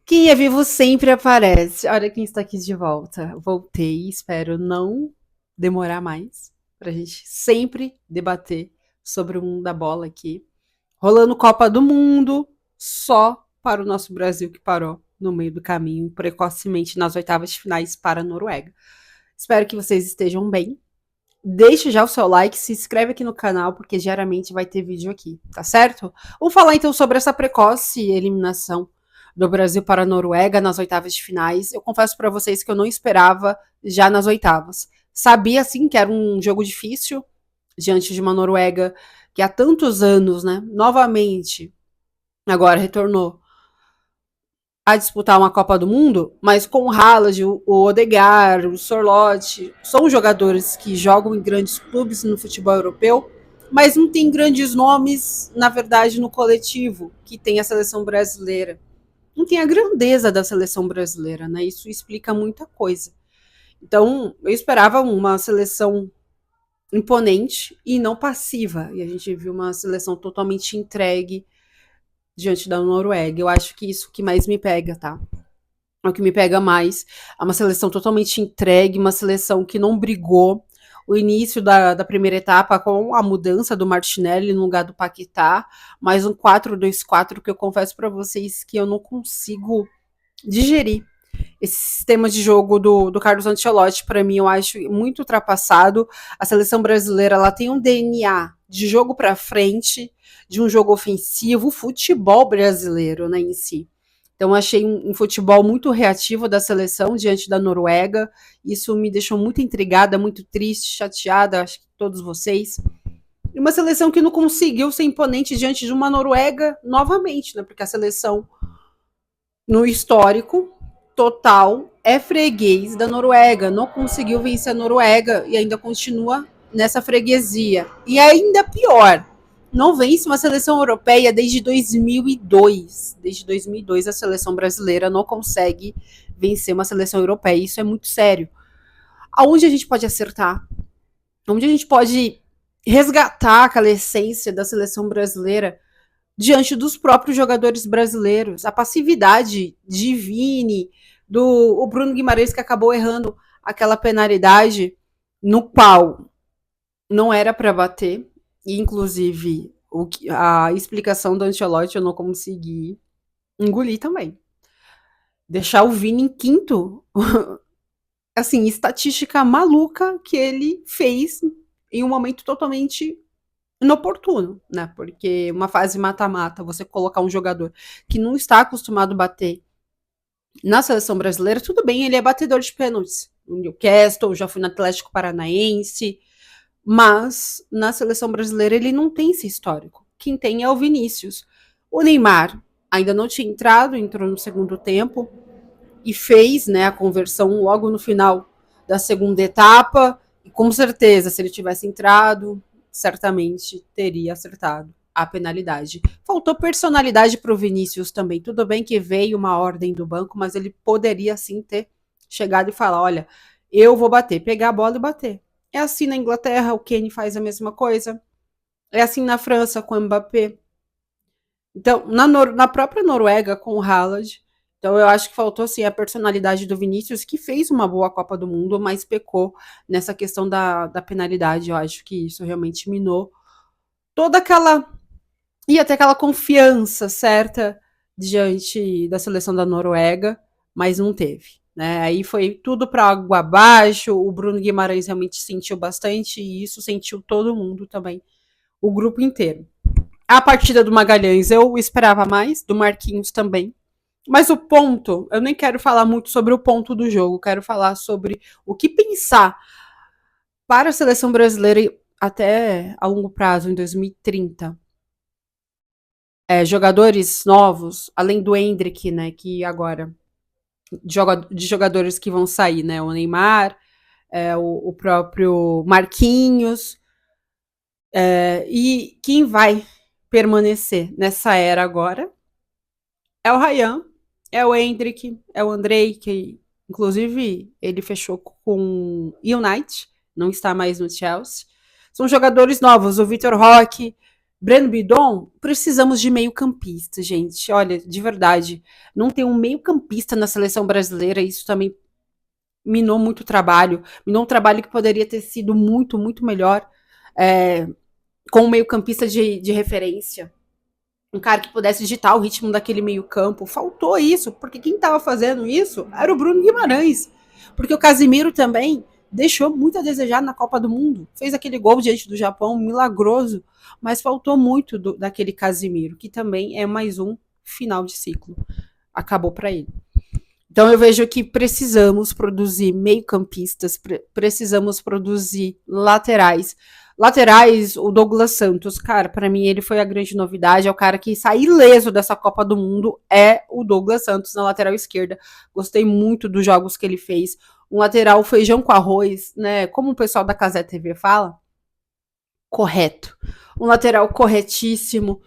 Quem é vivo sempre aparece. Olha quem está aqui de volta. Voltei, espero não demorar mais pra gente sempre debater sobre o mundo da bola aqui. Rolando Copa do Mundo, só para o nosso Brasil que parou no meio do caminho, precocemente nas oitavas de finais para a Noruega. Espero que vocês estejam bem. Deixe já o seu like, se inscreve aqui no canal, porque diariamente vai ter vídeo aqui, tá certo? Vamos falar então sobre essa precoce eliminação do Brasil para a Noruega nas oitavas de finais. Eu confesso para vocês que eu não esperava já nas oitavas. Sabia, sim, que era um jogo difícil, diante de uma Noruega que há tantos anos, né, novamente, agora retornou a disputar uma Copa do Mundo, mas com o Haaland, o Odegaard, o Sorloth, são jogadores que jogam em grandes clubes no futebol europeu, mas não tem grandes nomes, na verdade, no coletivo, que tem a seleção brasileira. Não tem a grandeza da seleção brasileira, né? Isso explica muita coisa. Então, eu esperava uma seleção imponente e não passiva. E a gente viu uma seleção totalmente entregue diante da Noruega. Eu acho que isso que mais me pega, tá? É o que me pega mais. É uma seleção totalmente entregue, uma seleção que não brigou. O início da primeira etapa com a mudança do Martinelli no lugar do Paquetá, mais um 4-2-4 que eu confesso para vocês que eu não consigo digerir. Esse sistema de jogo do Carlos Ancelotti, para mim, eu acho muito ultrapassado. A seleção brasileira ela tem um DNA de jogo para frente, de um jogo ofensivo, o futebol brasileiro, né, em si. Então, achei um futebol muito reativo da seleção diante da Noruega. Isso me deixou muito intrigada, muito triste, chateada, acho que todos vocês. E uma seleção que não conseguiu ser imponente diante de uma Noruega novamente, né? Porque a seleção, no histórico total, é freguês da Noruega. Não conseguiu vencer a Noruega e ainda continua nessa freguesia. E ainda pior, não vence uma seleção europeia desde 2002. Desde 2002 a seleção brasileira não consegue vencer uma seleção europeia. Isso é muito sério. Aonde a gente pode acertar? Onde a gente pode resgatar aquela essência da seleção brasileira diante dos próprios jogadores brasileiros? A passividade de Vini, do o Bruno Guimarães que acabou errando aquela penalidade no qual não era para bater, e inclusive a explicação do Ancelotti eu não consegui engolir também. Deixar o Vini em quinto, assim, estatística maluca que ele fez em um momento totalmente inoportuno, né? Porque uma fase mata-mata, você colocar um jogador que não está acostumado a bater na seleção brasileira, tudo bem, ele é batedor de pênaltis. No Newcastle, já fui no Atlético Paranaense, mas na seleção brasileira ele não tem esse histórico. Quem tem é o Vinícius. O Neymar ainda não tinha entrado, entrou no segundo tempo e fez, né, a conversão logo no final da segunda etapa. E com certeza, se ele tivesse entrado, certamente teria acertado a penalidade. Faltou personalidade para o Vinícius também. Tudo bem que veio uma ordem do banco, mas ele poderia sim ter chegado e falar: olha, eu vou bater, pegar a bola e bater. É assim na Inglaterra, o Kane faz a mesma coisa. É assim na França com o Mbappé. Então, na própria Noruega com o Haaland. Então, eu acho que faltou assim, a personalidade do Vinícius, que fez uma boa Copa do Mundo, mas pecou nessa questão da penalidade. Eu acho que isso realmente minou toda aquela. E até aquela confiança certa diante da seleção da Noruega, mas não teve. Né? Aí foi tudo para água abaixo. O Bruno Guimarães realmente sentiu bastante, e isso sentiu todo mundo também, o grupo inteiro. A partida do Magalhães eu esperava mais, do Marquinhos também. Mas o ponto, eu nem quero falar muito sobre o ponto do jogo, quero falar sobre o que pensar para a seleção brasileira até a longo prazo, em 2030. Jogadores novos, além do Hendrick, né, que agora, de jogadores que vão sair, né, o Neymar, o próprio Marquinhos, e quem vai permanecer nessa era agora é o Ryan, é o Hendrick, é o Andrei, que inclusive ele fechou com o United, não está mais no Chelsea. São jogadores novos, o Vitor Roque, Breno Bidon, precisamos de meio-campista, gente. Olha, de verdade, não tem um meio-campista na seleção brasileira, isso também minou muito o trabalho. Minou um trabalho que poderia ter sido muito, muito melhor é, com um meio-campista de referência. Um cara que pudesse digitar o ritmo daquele meio-campo. Faltou isso, porque quem estava fazendo isso era o Bruno Guimarães. Porque o Casimiro também deixou muito a desejar na Copa do Mundo. Fez aquele gol diante do Japão, milagroso, mas faltou muito daquele Casimiro, que também é mais um final de ciclo. Acabou para ele. Então eu vejo que precisamos produzir meio-campistas, precisamos produzir laterais. Laterais, o Douglas Santos, cara, para mim ele foi a grande novidade, é o cara que sai ileso dessa Copa do Mundo, é o Douglas Santos na lateral esquerda. Gostei muito dos jogos que ele fez. Um lateral feijão com arroz, né? Como o pessoal da Casé TV fala, correto. Um lateral corretíssimo.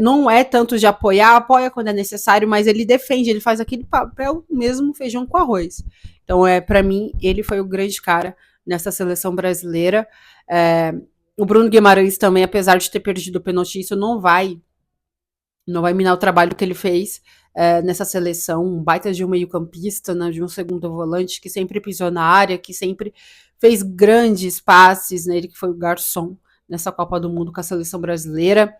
Não é tanto de apoiar, apoia quando é necessário, mas ele defende, ele faz aquele papel mesmo feijão com arroz. Então, para mim, ele foi o grande cara nessa seleção brasileira. O Bruno Guimarães também, apesar de ter perdido o pênalti, isso não vai minar o trabalho que ele fez nessa seleção, um baita de um meio-campista, né, de um segundo volante que sempre pisou na área, que sempre fez grandes passes, né, ele que foi o garçom nessa Copa do Mundo com a seleção brasileira.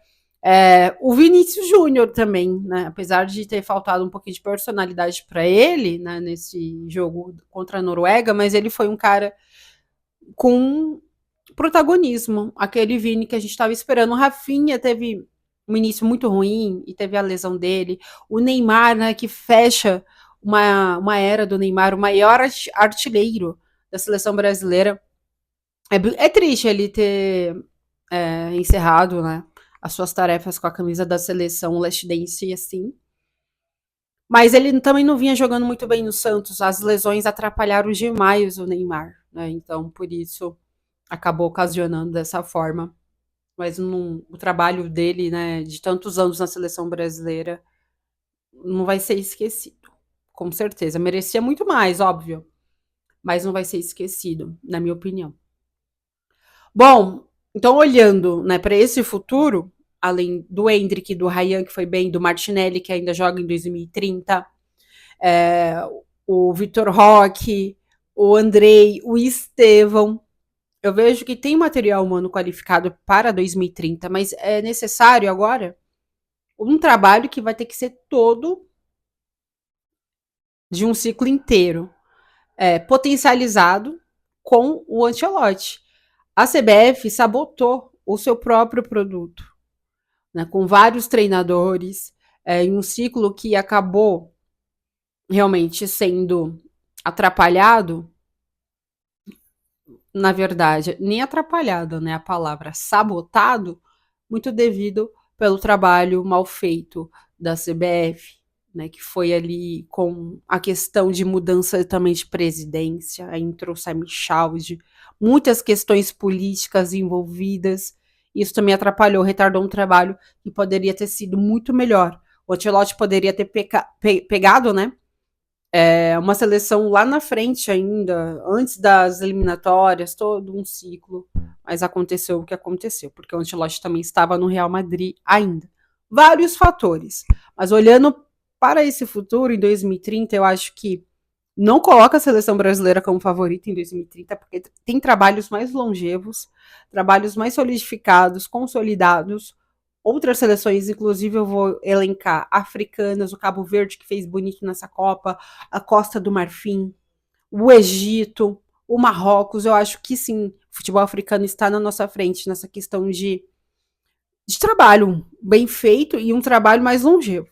O Vinícius Júnior também, né, apesar de ter faltado um pouquinho de personalidade para ele, né, nesse jogo contra a Noruega, mas ele foi um cara com protagonismo, aquele Vini que a gente estava esperando. O Rafinha teve um início muito ruim e teve a lesão dele. O Neymar, né, que fecha uma era do Neymar, o maior artilheiro da seleção brasileira. É triste ele ter encerrado, né, as suas tarefas com a camisa da seleção leste-dense assim. Mas ele também não vinha jogando muito bem no Santos. As lesões atrapalharam demais o Neymar, né? Então, por isso, acabou ocasionando dessa forma. Mas o trabalho dele, né, de tantos anos na seleção brasileira, não vai ser esquecido. Com certeza. Merecia muito mais, óbvio. Mas não vai ser esquecido, na minha opinião. Bom, então olhando, né, para esse futuro, além do Endrick, do Ryan, que foi bem, do Martinelli, que ainda joga em 2030, o Vitor Roque, o Andrei, o Estevão. Eu vejo que tem material humano qualificado para 2030, mas é necessário agora um trabalho que vai ter que ser todo de um ciclo inteiro, potencializado com o Ancelotti. A CBF sabotou o seu próprio produto, né, com vários treinadores, em um ciclo que acabou realmente sendo atrapalhado. Na verdade, nem atrapalhado, né, a palavra sabotado, muito devido pelo trabalho mal feito da CBF, né, que foi ali com a questão de mudança também de presidência, aí entrou Simon Chalde, muitas questões políticas envolvidas, isso também atrapalhou, retardou um trabalho que poderia ter sido muito melhor. O Ancelotti poderia ter pegado, né, uma seleção lá na frente ainda, antes das eliminatórias, todo um ciclo, mas aconteceu o que aconteceu, porque o Ancelotti também estava no Real Madrid ainda. Vários fatores, mas olhando para esse futuro, em 2030, eu acho que não coloca a seleção brasileira como favorita em 2030, porque tem trabalhos mais longevos, trabalhos mais solidificados, consolidados. Outras seleções, inclusive, eu vou elencar africanas, o Cabo Verde, que fez bonito nessa Copa, a Costa do Marfim, o Egito, o Marrocos. Eu acho que sim, o futebol africano está na nossa frente nessa questão de trabalho bem feito e um trabalho mais longevo.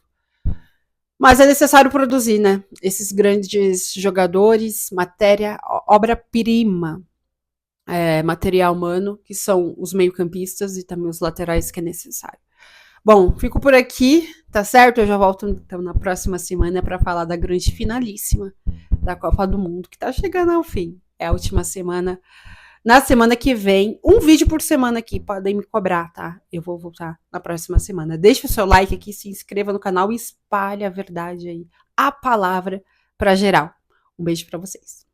Mas é necessário produzir, né? Esses grandes jogadores, matéria, obra-prima, material humano, que são os meio-campistas e também os laterais que é necessário. Bom, fico por aqui, tá certo? Eu já volto então na próxima semana para falar da grande finalíssima da Copa do Mundo, que tá chegando ao fim. É a última semana. Na semana que vem, um vídeo por semana aqui, podem me cobrar, tá? Eu vou voltar na próxima semana. Deixe o seu like aqui, se inscreva no canal e espalhe a verdade aí, a palavra para geral. Um beijo para vocês.